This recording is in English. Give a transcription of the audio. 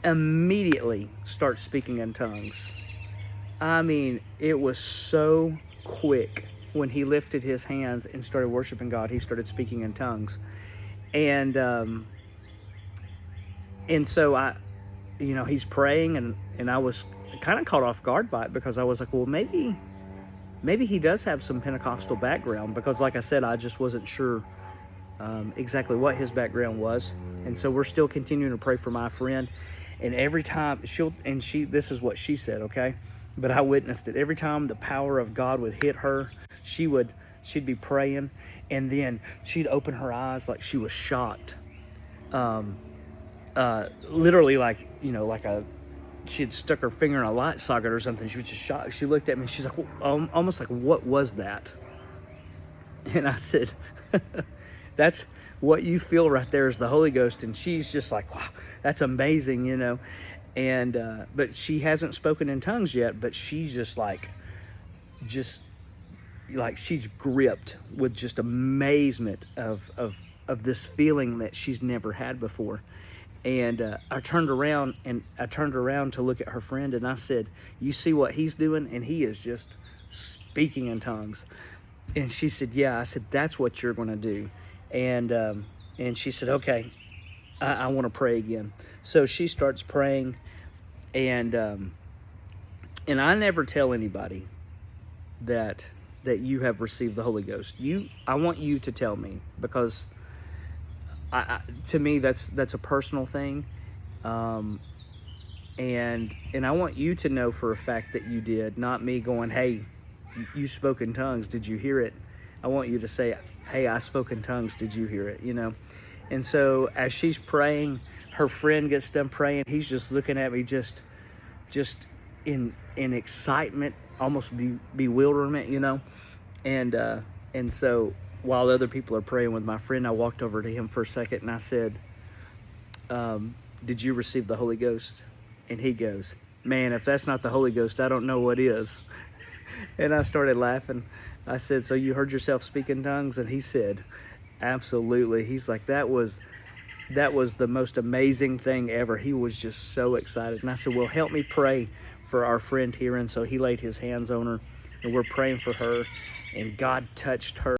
immediately starts speaking in tongues. I mean, it was so quick. When he lifted his hands and started worshiping God, he started speaking in tongues. And so he's praying, and I was kind of caught off guard by it, because I was like, well, maybe he does have some Pentecostal background, because like I said, I just wasn't sure exactly what his background was. And so we're still continuing to pray for my friend. And every time this is what she said, okay? But I witnessed it. Every time the power of God would hit her, she'd be praying, and then she'd open her eyes like she was shocked. Literally, like she'd stuck her finger in a light socket or something. She was just shocked. She looked at me, she's like, almost like, what was that? And I said, that's what you feel right there is the Holy Ghost. And she's just like, wow, that's amazing, And but she hasn't spoken in tongues yet, but she's just like she's gripped with just amazement of this feeling that she's never had before. And I turned around to look at her friend, and I said, you see what he's doing? And he is just speaking in tongues. And she said, yeah. I said, that's what you're going to do. And she said, okay, I want to pray again. So she starts praying, and I never tell anybody that you have received the Holy Ghost. I want you to tell me, because to me that's a personal thing, and I want you to know for a fact that you did, not me going, hey, you spoke in tongues, did you hear it? I want you to say, hey, I spoke in tongues, did you hear it? And so as she's praying, her friend gets done praying. He's just looking at me, just in excitement, almost bewilderment, and so while other people are praying with my friend, I walked over to him for a second, and I said, did you receive the Holy Ghost? And he goes, man, if that's not the Holy Ghost, I don't know what is. And I started laughing. I said, so you heard yourself speak in tongues? And he said, absolutely. He's like, that was the most amazing thing ever. He was just so excited. And I said, well, help me pray for our friend here. And so he laid his hands on her, and we're praying for her, and God touched her.